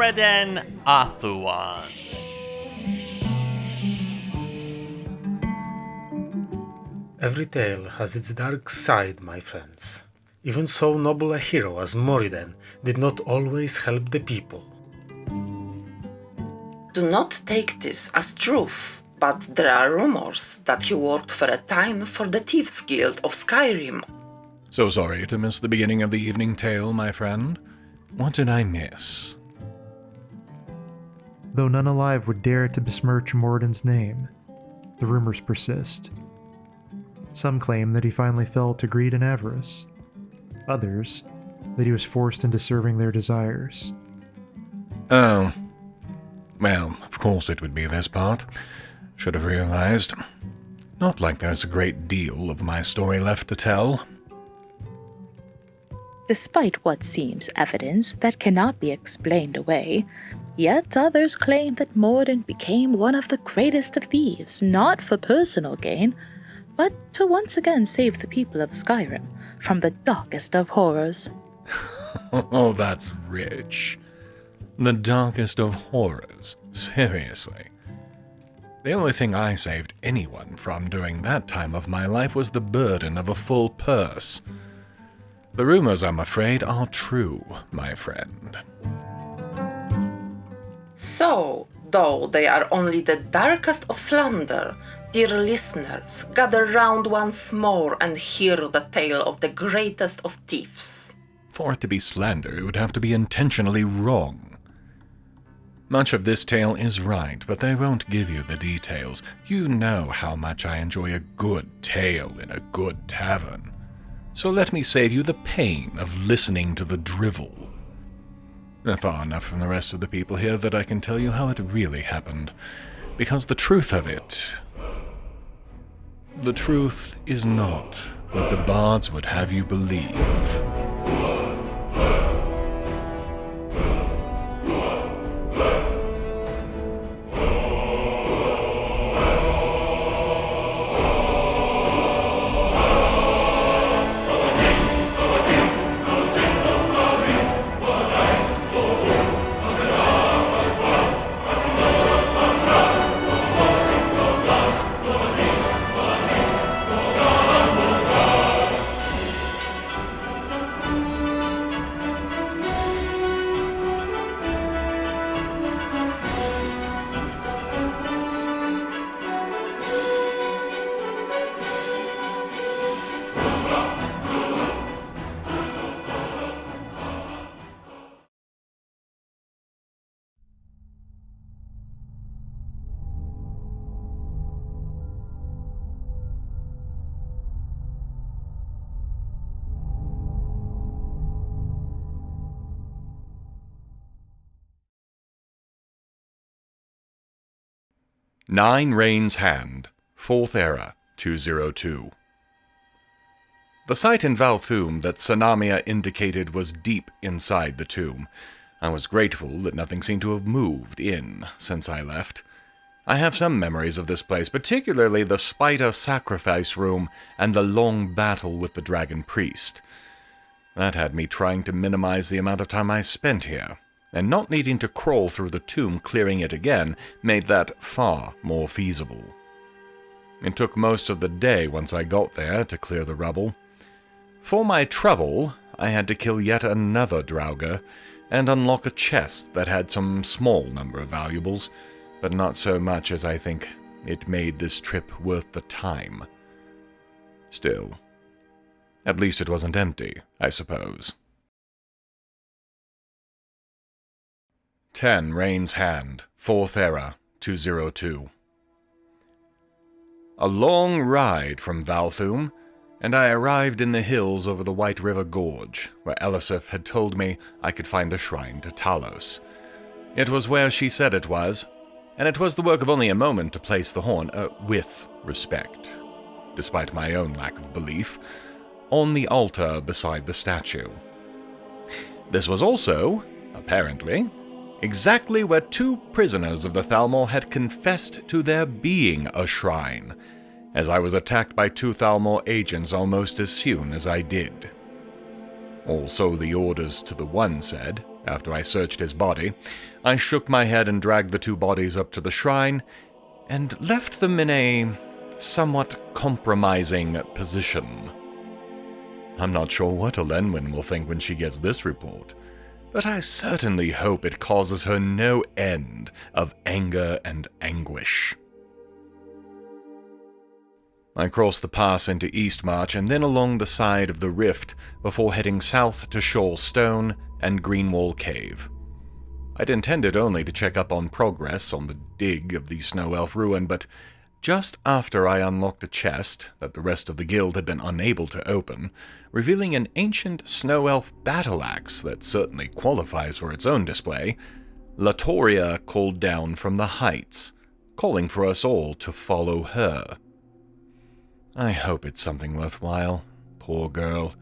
Moriden, Athluan. Every tale has its dark side, my friends. Even so noble a hero as Moriden did not always help the people. Do not take this as truth, but there are rumors that he worked for a time for the Thieves Guild of Skyrim. So sorry to miss the beginning of the evening tale, my friend. What did I miss? Though none alive would dare to besmirch Moriden's name, the rumors persist. Some claim that he finally fell to greed and avarice. Others, that he was forced into serving their desires. Oh. Well, of course it would be this part. Should have realized. Not like there's a great deal of my story left to tell. Despite what seems evidence that cannot be explained away, yet others claim that Moriden became one of the greatest of thieves, not for personal gain, but to once again save the people of Skyrim from the darkest of horrors. Oh, that's rich. The darkest of horrors. Seriously. The only thing I saved anyone from during that time of my life was the burden of a full purse. The rumors, I'm afraid, are true, my friend. So, though they are only the darkest of slander, dear listeners, gather round once more and hear the tale of the greatest of thieves. For it to be slander, it would have to be intentionally wrong. Much of this tale is right, but they won't give you the details. You know how much I enjoy a good tale in a good tavern. So let me save you the pain of listening to the drivel. Far enough from the rest of the people here that I can tell you how it really happened. Because the truth of it... The truth is not what the bards would have you believe. Nine Rains Hand, 4th Era, 202. The site in Valthoom that Sanamia indicated was deep inside the tomb. I was grateful that nothing seemed to have moved in since I left. I have some memories of this place, particularly the spider sacrifice room and the long battle with the dragon priest. That had me trying to minimize the amount of time I spent here, and not needing to crawl through the tomb clearing it again made that far more feasible. It took most of the day once I got there to clear the rubble. For my trouble, I had to kill yet another Draugr, and unlock a chest that had some small number of valuables, but not so much as I think it made this trip worth the time. Still, at least it wasn't empty, I suppose. 10 Rains Hand, 4th Era, 202. A long ride from Valthoom, and I arrived in the hills over the White River Gorge, where Elisif had told me I could find a shrine to Talos. It was where she said it was, and it was the work of only a moment to place the horn, with respect, despite my own lack of belief, on the altar beside the statue. This was also, apparently, exactly where 2 prisoners of the Thalmor had confessed to there being a shrine, as I was attacked by 2 Thalmor agents almost as soon as I did. Or so the orders to the one said, after I searched his body, I shook my head and dragged the two bodies up to the shrine, and left them in a somewhat compromising position. I'm not sure what Elenwen will think when she gets this report, but I certainly hope it causes her no end of anger and anguish. I crossed the pass into Eastmarch and then along the side of the rift before heading south to Shoal Stone and Greenwall Cave. I'd intended only to check up on progress on the dig of the Snow Elf ruin, but just after I unlocked a chest that the rest of the guild had been unable to open, revealing an ancient Snow Elf battle axe that certainly qualifies for its own display, Latoria called down from the heights, calling for us all to follow her. I hope it's something worthwhile. Poor girl.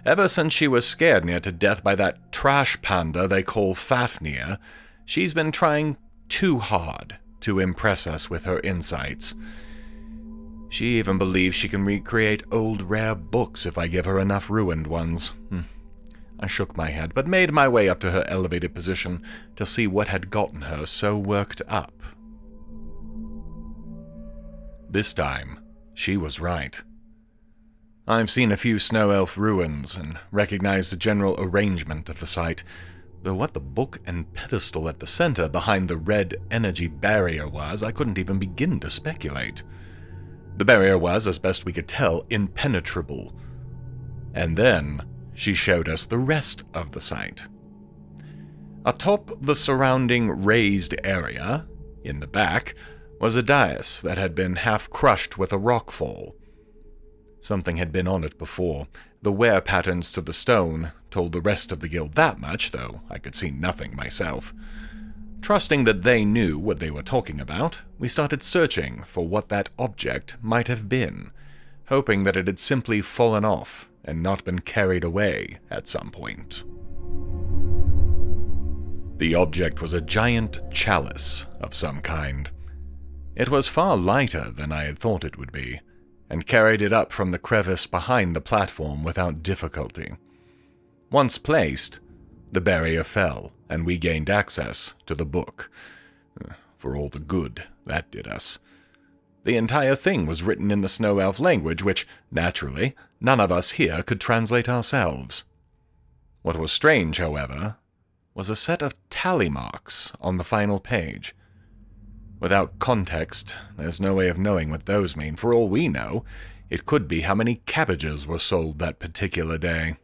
Ever since she was scared near to death by that trash panda they call Fafnir, she's been trying too hard to impress us with her insights. She even believes she can recreate old rare books if I give her enough ruined ones. I shook my head, but made my way up to her elevated position to see what had gotten her so worked up. This time, she was right. I've seen a few Snow Elf ruins and recognized the general arrangement of the site, though what the book and pedestal at the center behind the red energy barrier was, I couldn't even begin to speculate. The barrier was, as best we could tell, impenetrable. And then she showed us the rest of the site. Atop the surrounding raised area, in the back, was a dais that had been half crushed with a rockfall. Something had been on it before. The wear patterns to the stone told the rest of the guild that much, though I could see nothing myself. Trusting that they knew what they were talking about, we started searching for what that object might have been, hoping that it had simply fallen off and not been carried away at some point. The object was a giant chalice of some kind. It was far lighter than I had thought it would be, and carried it up from the crevice behind the platform without difficulty. Once placed, the barrier fell, and we gained access to the book. For all the good that did us. The entire thing was written in the Snow Elf language, which, naturally, none of us here could translate ourselves. What was strange, however, was a set of tally marks on the final page. Without context, there's no way of knowing what those mean. For all we know, it could be how many cabbages were sold that particular day.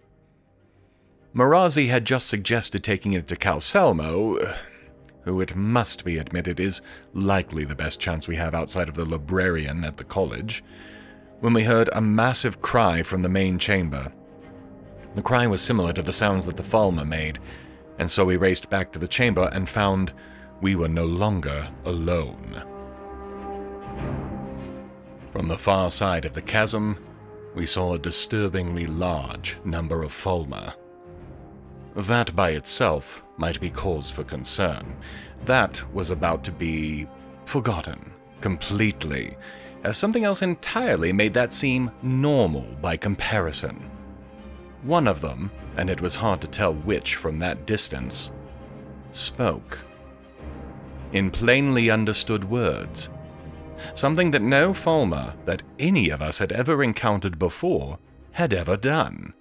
Mirazi had just suggested taking it to Calselmo, who it must be admitted is likely the best chance we have outside of the librarian at the college, when we heard a massive cry from the main chamber. The cry was similar to the sounds that the Falmer made, and so we raced back to the chamber and found we were no longer alone. From the far side of the chasm, we saw a disturbingly large number of Falmer. That by itself might be cause for concern. That was about to be forgotten completely, as something else entirely made that seem normal by comparison. One of them, and it was hard to tell which from that distance, spoke. In plainly understood words. Something that no Falmer that any of us had ever encountered before had ever done.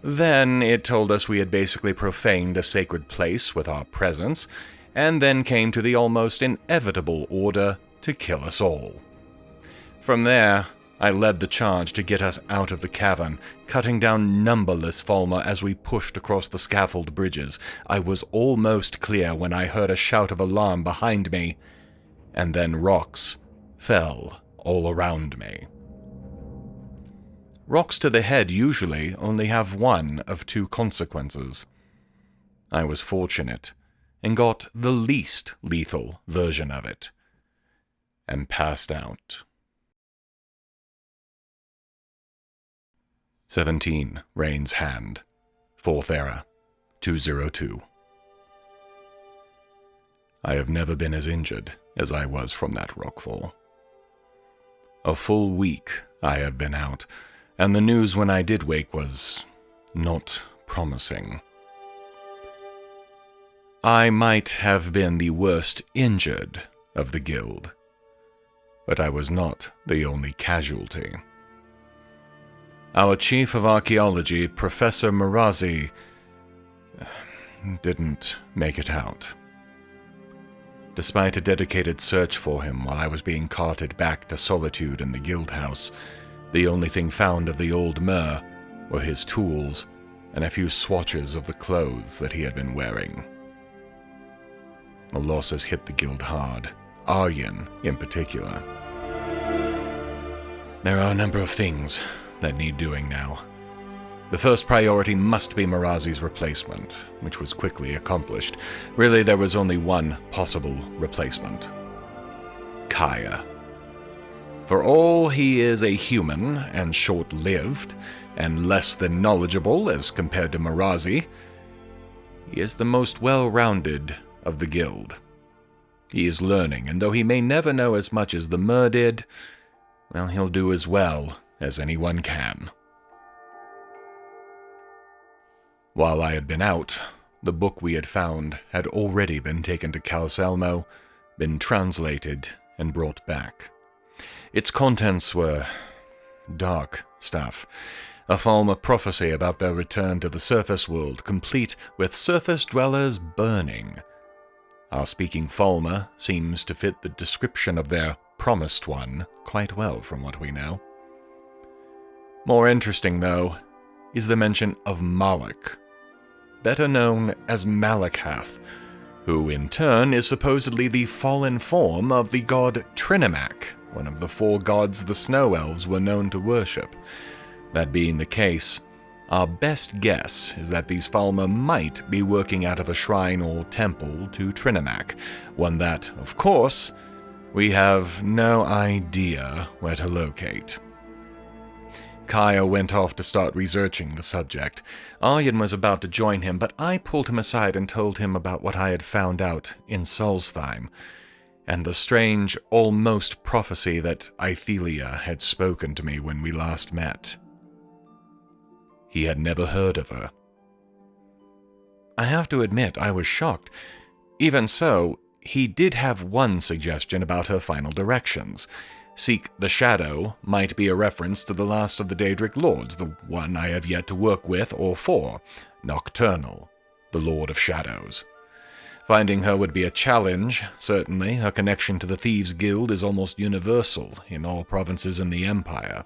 Then it told us we had basically profaned a sacred place with our presence, and then came to the almost inevitable order to kill us all. From there, I led the charge to get us out of the cavern, cutting down numberless Falmer as we pushed across the scaffold bridges. I was almost clear when I heard a shout of alarm behind me, and then rocks fell all around me. Rocks to the head usually only have one of two consequences. I was fortunate, and got the least lethal version of it, and passed out. 17 Rain's Hand, 4th Era, 202. I have never been as injured as I was from that rockfall. A full week I have been out, and the news when I did wake was not promising. I might have been the worst injured of the guild, but I was not the only casualty. Our chief of archaeology, Professor Miraak, didn't make it out. Despite a dedicated search for him while I was being carted back to Solitude in the guild house, the only thing found of the old Mir were his tools and a few swatches of the clothes that he had been wearing. The losses hit the guild hard, Aryan in particular. There are a number of things that need doing now. The first priority must be Miraak's replacement, which was quickly accomplished. Really, there was only one possible replacement. Kaya. For all he is a human and short-lived, and less than knowledgeable as compared to Miraak, he is the most well-rounded of the guild. He is learning, and though he may never know as much as the Mir did, well, he'll do as well as anyone can. While I had been out, the book we had found had already been taken to Calselmo, been translated, and brought back. Its contents were dark stuff, a Falmer prophecy about their return to the surface world, complete with surface dwellers burning. Our speaking Falmer seems to fit the description of their promised one quite well from what we know. More interesting, though, is the mention of Moloch, better known as Malakath, who in turn is supposedly the fallen form of the god Trinimac, one of the 4 gods the Snow Elves were known to worship. That being the case, our best guess is that these Falmer might be working out of a shrine or temple to Trinimac, one that, of course, we have no idea where to locate. Kaya went off to start researching the subject. Aryan was about to join him, but I pulled him aside and told him about what I had found out in Solstheim, and the strange, almost prophecy that Ithelia had spoken to me when we last met. He had never heard of her. I have to admit, I was shocked. Even so, he did have one suggestion about her final directions. Seek the Shadow might be a reference to the last of the Daedric Lords, the one I have yet to work with or for, Nocturnal, the Lord of Shadows. Finding her would be a challenge, certainly. Her connection to the Thieves Guild is almost universal in all provinces in the Empire.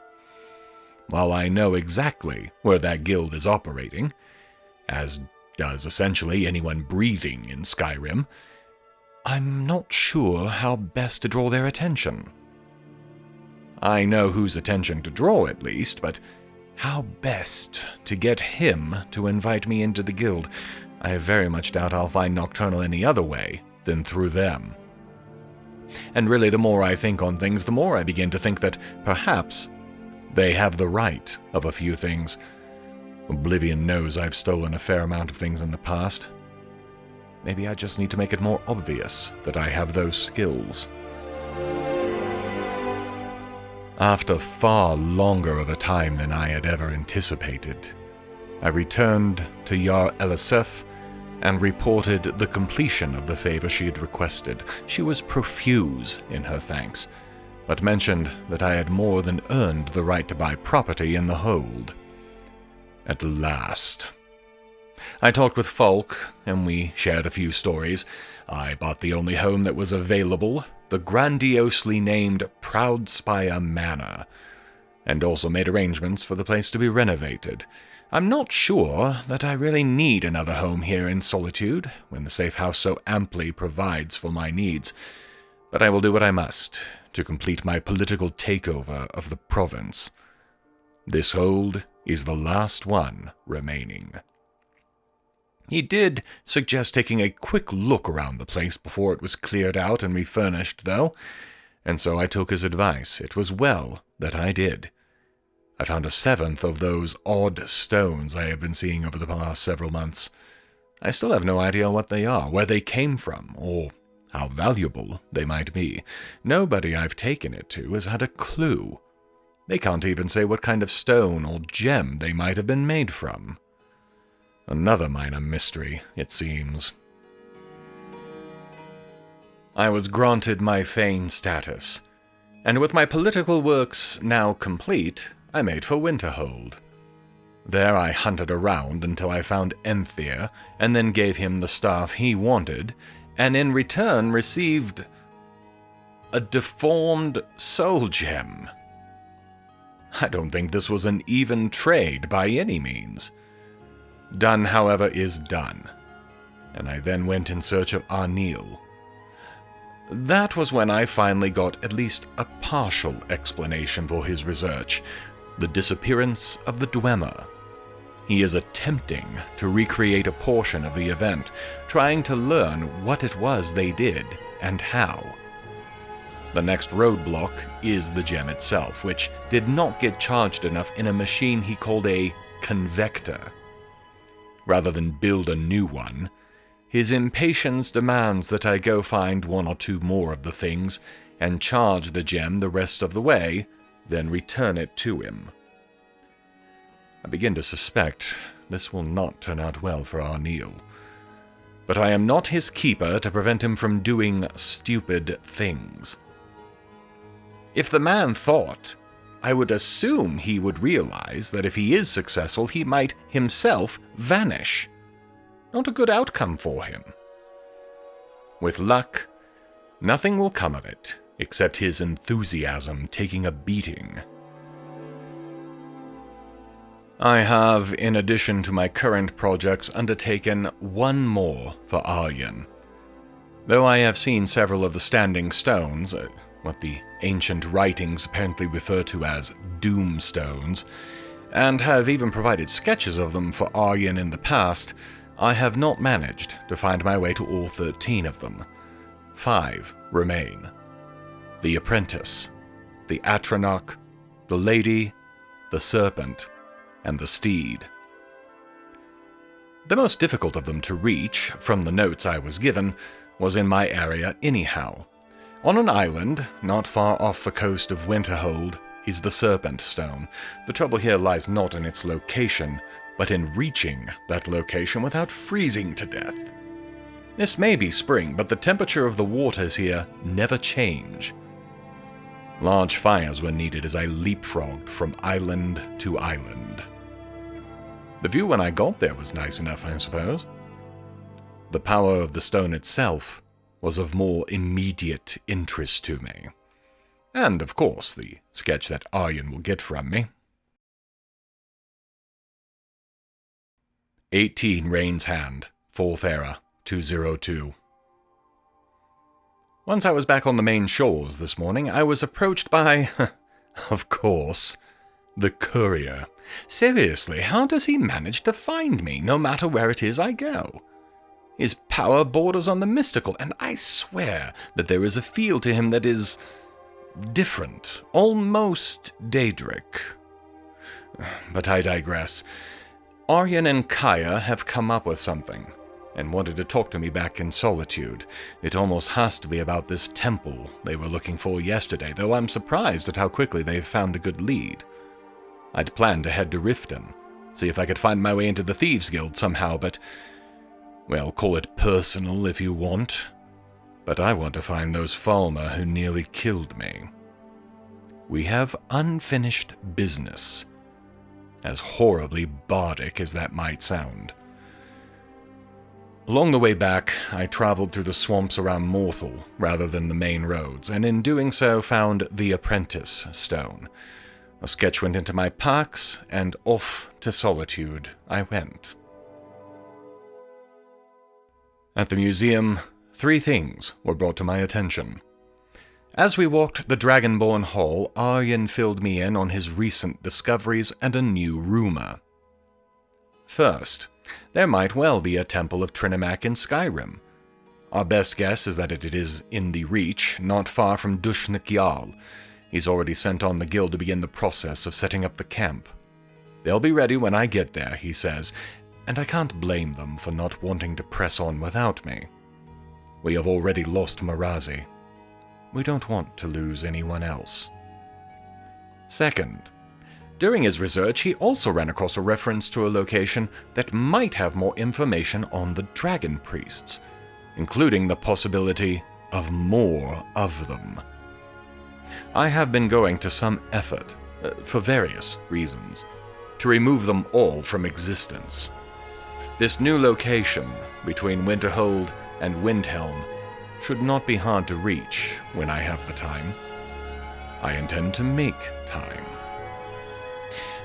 While I know exactly where that guild is operating, as does essentially anyone breathing in Skyrim, I'm not sure how best to draw their attention. I know whose attention to draw, at least, but how best to get him to invite me into the guild? I very much doubt I'll find Nocturnal any other way than through them. And really, the more I think on things, the more I begin to think that perhaps they have the right of a few things. Oblivion knows I've stolen a fair amount of things in the past. Maybe I just need to make it more obvious that I have those skills. After far longer of a time than I had ever anticipated, I returned to Yar Elisef and reported the completion of the favor she had requested. She was profuse in her thanks, but mentioned that I had more than earned the right to buy property in the hold. At last. I talked with Falk, and we shared a few stories. I bought the only home that was available, the grandiosely named Proudspire Manor, and also made arrangements for the place to be renovated. I'm not sure that I really need another home here in Solitude, when the safe house so amply provides for my needs, but I will do what I must to complete my political takeover of the province. This hold is the last one remaining. He did suggest taking a quick look around the place before it was cleared out and refurnished, though, and so I took his advice. It was well that I did. I found a 7th of those odd stones I have been seeing over the past several months. I still have no idea what they are, where they came from, or how valuable they might be. Nobody I've taken it to has had a clue. They can't even say what kind of stone or gem they might have been made from. Another minor mystery, it seems. I was granted my Thane status, and with my political works now complete, I made for Winterhold. There I hunted around until I found Enthir, and then gave him the staff he wanted, and in return received a deformed soul gem. I don't think this was an even trade by any means. Done, however, is done, and I then went in search of Arneal. That was when I finally got at least a partial explanation for his research, the disappearance of the Dwemer. He is attempting to recreate a portion of the event, trying to learn what it was they did and how. The next roadblock is the gem itself, which did not get charged enough in a machine he called a convector. Rather than build a new one, his impatience demands that I go find one or two more of the things and charge the gem the rest of the way, then return it to him. I begin to suspect this will not turn out well for Arneal. But I am not his keeper to prevent him from doing stupid things. If the man thought, I would assume he would realize that if he is successful, he might himself vanish. Not a good outcome for him. With luck, nothing will come of it, except his enthusiasm taking a beating. I have, in addition to my current projects, undertaken one more for Aryan. Though I have seen several of the standing stones, what the ancient writings apparently refer to as doomstones, and have even provided sketches of them for Aryan in the past, I have not managed to find my way to all 13 of them. 5 remain. The Apprentice, the Atronach, the Lady, the Serpent, and the Steed. The most difficult of them to reach, from the notes I was given, was in my area anyhow. On an island, not far off the coast of Winterhold, is the Serpent Stone. The trouble here lies not in its location, but in reaching that location without freezing to death. This may be spring, but the temperature of the waters here never change. Large fires were needed as I leapfrogged from island to island. The view when I got there was nice enough, I suppose. The power of the stone itself was of more immediate interest to me. And, of course, the sketch that Aryan will get from me. 18 Rain's Hand, 4th Era, 202. Once I was back on the main shores this morning, I was approached by, of course, the courier. Seriously, how does he manage to find me, no matter where it is I go? His power borders on the mystical, and I swear that there is a feel to him that is different, almost Daedric. But I digress. Aryan and Kaya have come up with something, and wanted to talk to me back in Solitude. It almost has to be about this temple they were looking for yesterday, though I'm surprised at how quickly they've found a good lead. I'd planned to head to Riften, see if I could find my way into the Thieves Guild somehow, but, well, call it personal if you want. But I want to find those Falmer who nearly killed me. We have unfinished business, as horribly bardic as that might sound. Along the way back, I traveled through the swamps around Morthal rather than the main roads, and in doing so found the Apprentice Stone. A sketch went into my packs, and off to Solitude I went. At the museum, 3 things were brought to my attention. As we walked the Dragonborn Hall, Aryan filled me in on his recent discoveries and a new rumor. First, there might well be a Temple of Trinimac in Skyrim. Our best guess is that it is in the Reach, not far from Dushnik Jarl. He's already sent on the guild to begin the process of setting up the camp. They'll be ready when I get there, he says, and I can't blame them for not wanting to press on without me. We have already lost Marazi. We don't want to lose anyone else. Second, during his research, he also ran across a reference to a location that might have more information on the dragon priests, including the possibility of more of them. I have been going to some effort, for various reasons, to remove them all from existence. This new location between Winterhold and Windhelm should not be hard to reach when I have the time. I intend to make time.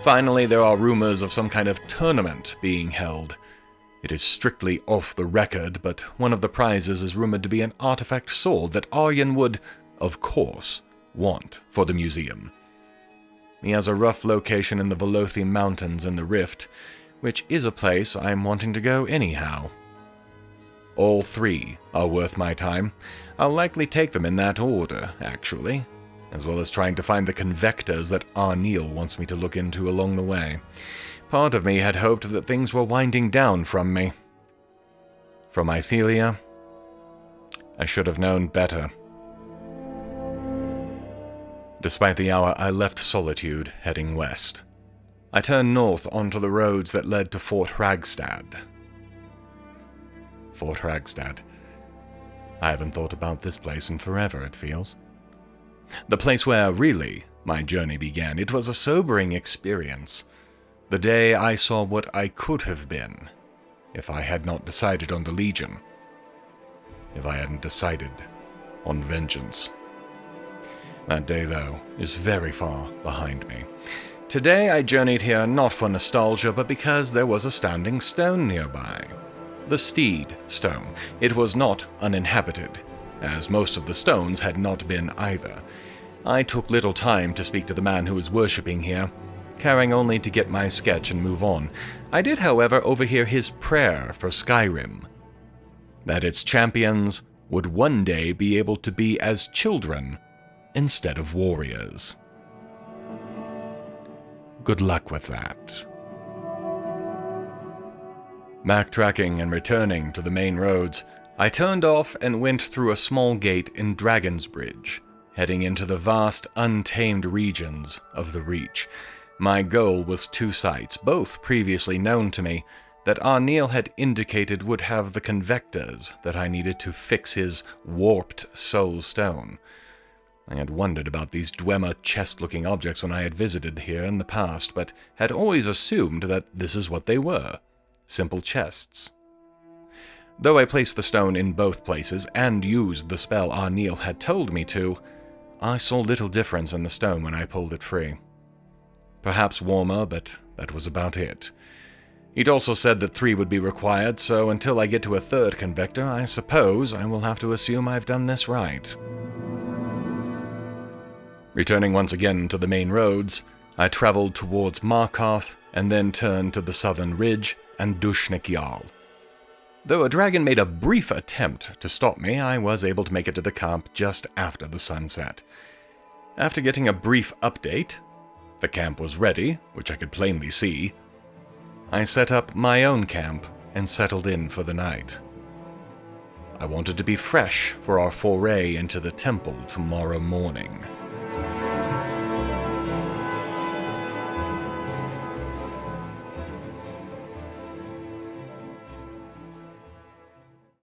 Finally, there are rumors of some kind of tournament being held. It is strictly off the record, but one of the prizes is rumored to be an artifact sword that Aryan would, of course, want for the museum. He has a rough location in the Velothi Mountains in the Rift, which is a place I'm wanting to go anyhow. All three are worth my time. I'll likely take them in that order, actually, as well as trying to find the convectors that Arneal wants me to look into along the way. Part of me had hoped that things were winding down from me. From Ithelia, I should have known better. Despite the hour, I left Solitude, heading west. I turned north onto the roads that led to Fort Ragstad. Fort Ragstad. I haven't thought about this place in forever, it feels. The place where, really, my journey began. It was a sobering experience. The day I saw what I could have been, if I had not decided on the Legion. If I hadn't decided on vengeance. That day, though, is very far behind me. Today I journeyed here not for nostalgia, but because there was a standing stone nearby. The Steed Stone. It was not uninhabited, as most of the stones had not been either. I took little time to speak to the man who was worshipping here, caring only to get my sketch and move on. I did, however, overhear his prayer for Skyrim, that its champions would one day be able to be as children instead of warriors. Good luck with that. Backtracking and returning to the main roads, I turned off and went through a small gate in Dragon's Bridge, heading into the vast, untamed regions of the Reach. My goal was two sites, both previously known to me, that Arneal had indicated would have the convectors that I needed to fix his warped soul stone. I had wondered about these Dwemer chest-looking objects when I had visited here in the past, but had always assumed that this is what they were, simple chests. Though I placed the stone in both places and used the spell Arneal had told me to, I saw little difference in the stone when I pulled it free. Perhaps warmer, but that was about it. He'd also said that 3 would be required, so until I get to a third convector, I suppose I will have to assume I've done this right. Returning once again to the main roads, I traveled towards Markarth and then turned to the southern ridge and Dushnik Jarl. Though a dragon made a brief attempt to stop me, I was able to make it to the camp just after the sunset. After getting a brief update, the camp was ready, which I could plainly see. I set up my own camp and settled in for the night. I wanted to be fresh for our foray into the temple tomorrow morning.